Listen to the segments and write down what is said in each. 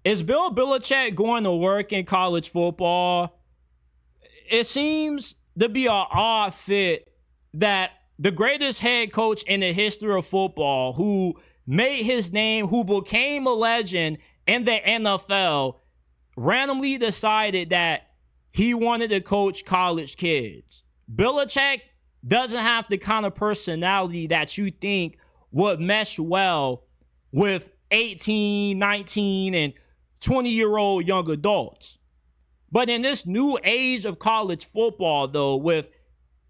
Is Bill Belichick going to work in college football? It seems to be an odd fit that the greatest head coach in the history of football, who made his name, who became a legend in the NFL, randomly decided that he wanted to coach college kids. Belichick doesn't have the kind of personality that you think would mesh well with 18, 19, and 20-year-old young adults. But in this new age of college football, though, with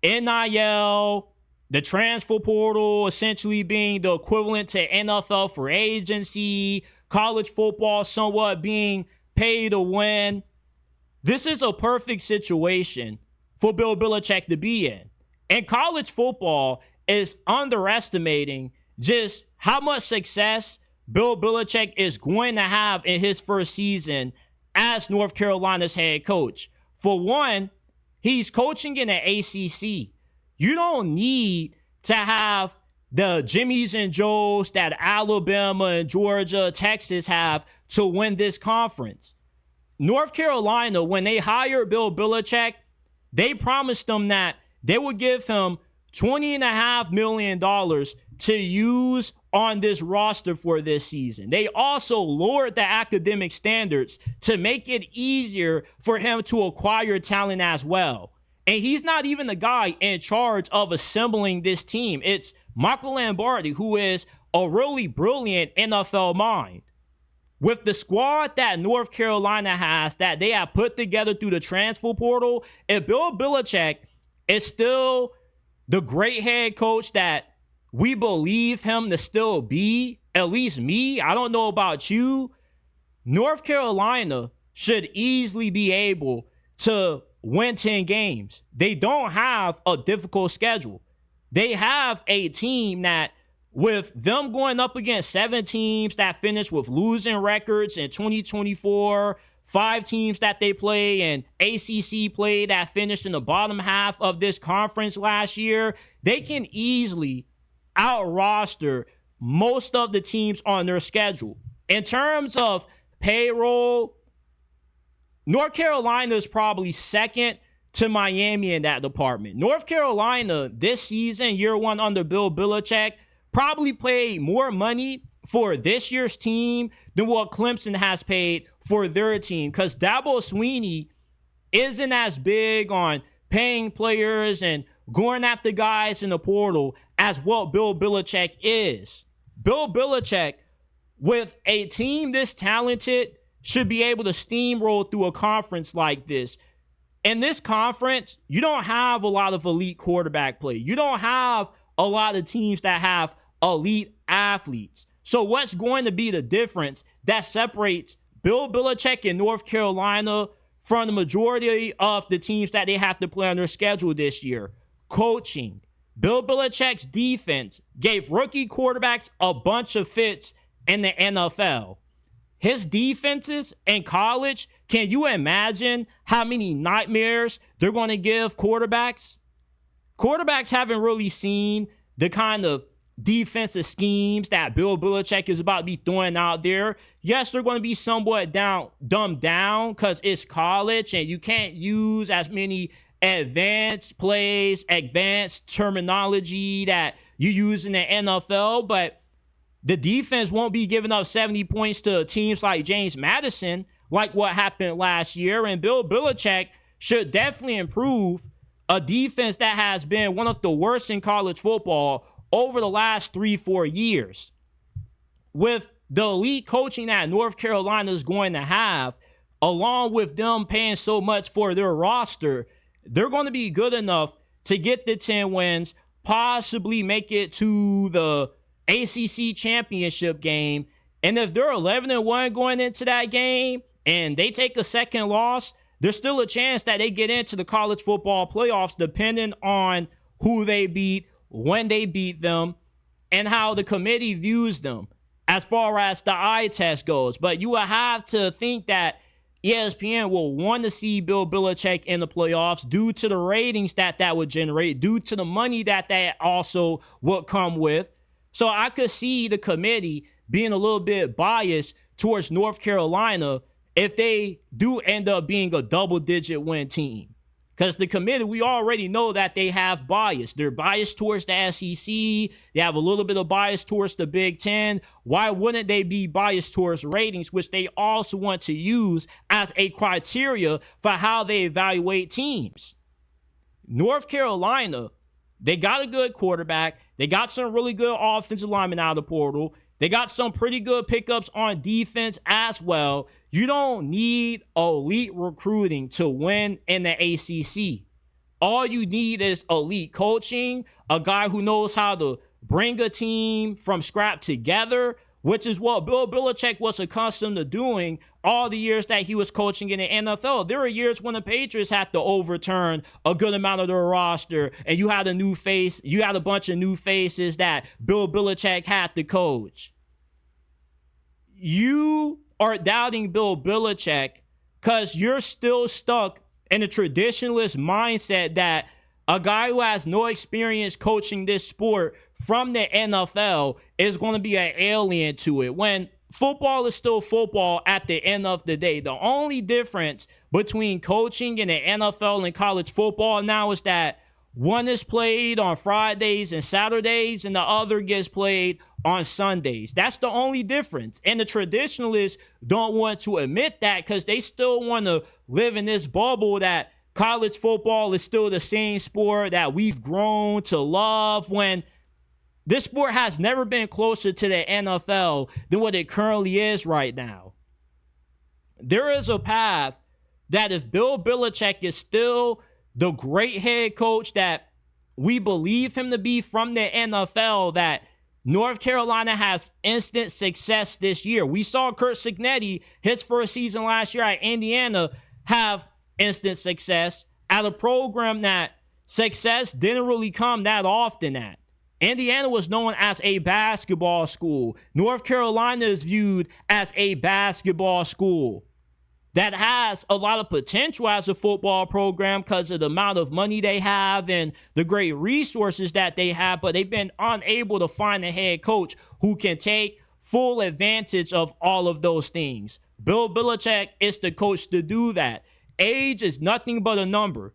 NIL, the transfer portal essentially being the equivalent to NFL for agency, college football somewhat being pay to win, this is a perfect situation for Bill Belichick to be in. And college football is underestimating just how much success Bill Belichick is going to have in his first season as North Carolina's head coach. For one, he's coaching in the ACC. You don't need to have the Jimmys and Joes that Alabama and Georgia, Texas have to win this conference. North Carolina, when they hired Bill Belichick, they promised him that they would give him $20.5 million to use on this roster for this season. They also lowered the academic standards to make it easier for him to acquire talent as well. And he's not even the guy in charge of assembling this team. It's Michael Lombardi, who is a really brilliant NFL mind. With the squad that North Carolina has, that they have put together through the transfer portal, if Bill Belichick is still the great head coach that we believe him to still be, at least me, I don't know about you, North Carolina should easily be able to win 10 games. They don't have a difficult schedule. They have a team that, with them going up against 7 teams that finished with losing records in 2024, 5 teams that they play in ACC play that finished in the bottom half of this conference last year, they can easily out-roster most of the teams on their schedule. In terms of payroll, North Carolina is probably second to Miami in that department. North Carolina this season, year one under Bill Belichick, probably paid more money for this year's team than what Clemson has paid for their team, because Dabo Swinney isn't as big on paying players and going after guys in the portal as what Bill Belichick is. Bill Belichick, with a team this talented, should be able to steamroll through a conference like this. In this conference, you don't have a lot of elite quarterback play. You don't have a lot of teams that have elite athletes. So what's going to be the difference that separates Bill Belichick in North Carolina from the majority of the teams that they have to play on their schedule this year? Coaching. Bill Belichick's defense gave rookie quarterbacks a bunch of fits in the NFL. His defenses in college, can you imagine how many nightmares they're going to give quarterbacks? Quarterbacks haven't really seen the kind of defensive schemes that Bill Belichick is about to be throwing out there. Yes, they're going to be somewhat dumbed down because it's college and you can't use as many advanced plays, advanced terminology that you use in the NFL, but the defense won't be giving up 70 points to teams like James Madison, like what happened last year. And Bill Belichick should definitely improve a defense that has been one of the worst in college football over the last 3-4 years. With the elite coaching that North Carolina is going to have, along with them paying so much for their roster, they're going to be good enough to get the 10 wins, possibly make it to the ACC championship game. And if they're 11-1 going into that game and they take a second loss, there's still a chance that they get into the college football playoffs, depending on who they beat, when they beat them, and how the committee views them as far as the eye test goes. But you will have to think that ESPN will want to see Bill Belichick in the playoffs due to the ratings that would generate, due to the money that also would come with. So I could see the committee being a little bit biased towards North Carolina if they do end up being a double-digit win team. Because the committee, we already know that they have bias. They're biased towards the SEC. They have a little bit of bias towards the Big Ten. Why wouldn't they be biased towards ratings, which they also want to use as a criteria for how they evaluate teams? North Carolina, they got a good quarterback. They got some really good offensive linemen out of the portal. They got some pretty good pickups on defense as well. You don't need elite recruiting to win in the ACC. All you need is elite coaching, a guy who knows how to bring a team from scratch together, which is what Bill Belichick was accustomed to doing all the years that he was coaching in the NFL. There were years when the Patriots had to overturn a good amount of their roster, and you had a new face, you had a bunch of new faces that Bill Belichick had to coach. You are doubting Bill Belichick because you're still stuck in a traditionalist mindset that a guy who has no experience coaching this sport from the NFL is going to be an alien to it, when football is still football at the end of the day. The only difference between coaching in the NFL and college football now is that one is played on Fridays and Saturdays and the other gets played on Sundays. That's the only difference. And the traditionalists don't want to admit that because they still want to live in this bubble that college football is still the same sport that we've grown to love, when this sport has never been closer to the NFL than what it currently is right now. There is a path that if Bill Belichick is still the great head coach that we believe him to be from the NFL, that North Carolina has instant success this year. We saw Curt Cignetti, his first season last year at Indiana, have instant success at a program that success didn't really come that often at. Indiana was known as a basketball school. North Carolina is viewed as a basketball school that has a lot of potential as a football program because of the amount of money they have and the great resources that they have, but they've been unable to find a head coach who can take full advantage of all of those things. Bill Belichick is the coach to do that. Age is nothing but a number.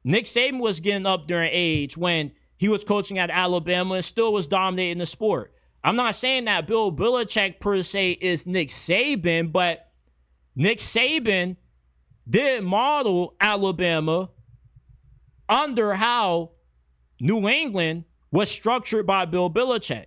Nick Saban was getting up there in age when he was coaching at Alabama and still was dominating the sport. I'm not saying that Bill Belichick per se is Nick Saban, but Nick Saban did model Alabama under how New England was structured by Bill Belichick.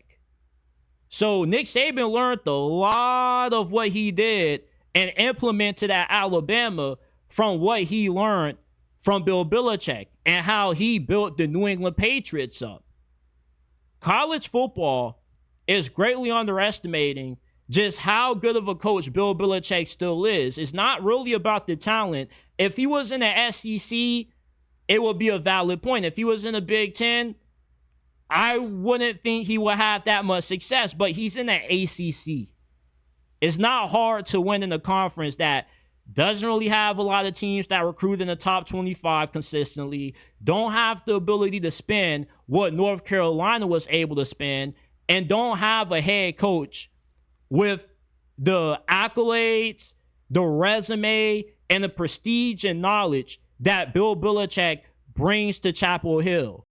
So Nick Saban learned a lot of what he did and implemented at Alabama from what he learned from Bill Belichick and how he built the New England Patriots up. College football is greatly underestimating just how good of a coach Bill Belichick still is. It's not really about the talent. If he was in the SEC, it would be a valid point. If he was in the Big Ten, I wouldn't think he would have that much success, but he's in the ACC. It's not hard to win in a conference that doesn't really have a lot of teams that recruit in the top 25 consistently, don't have the ability to spend what North Carolina was able to spend, and don't have a head coach with the accolades, the resume, and the prestige and knowledge that Bill Belichick brings to Chapel Hill.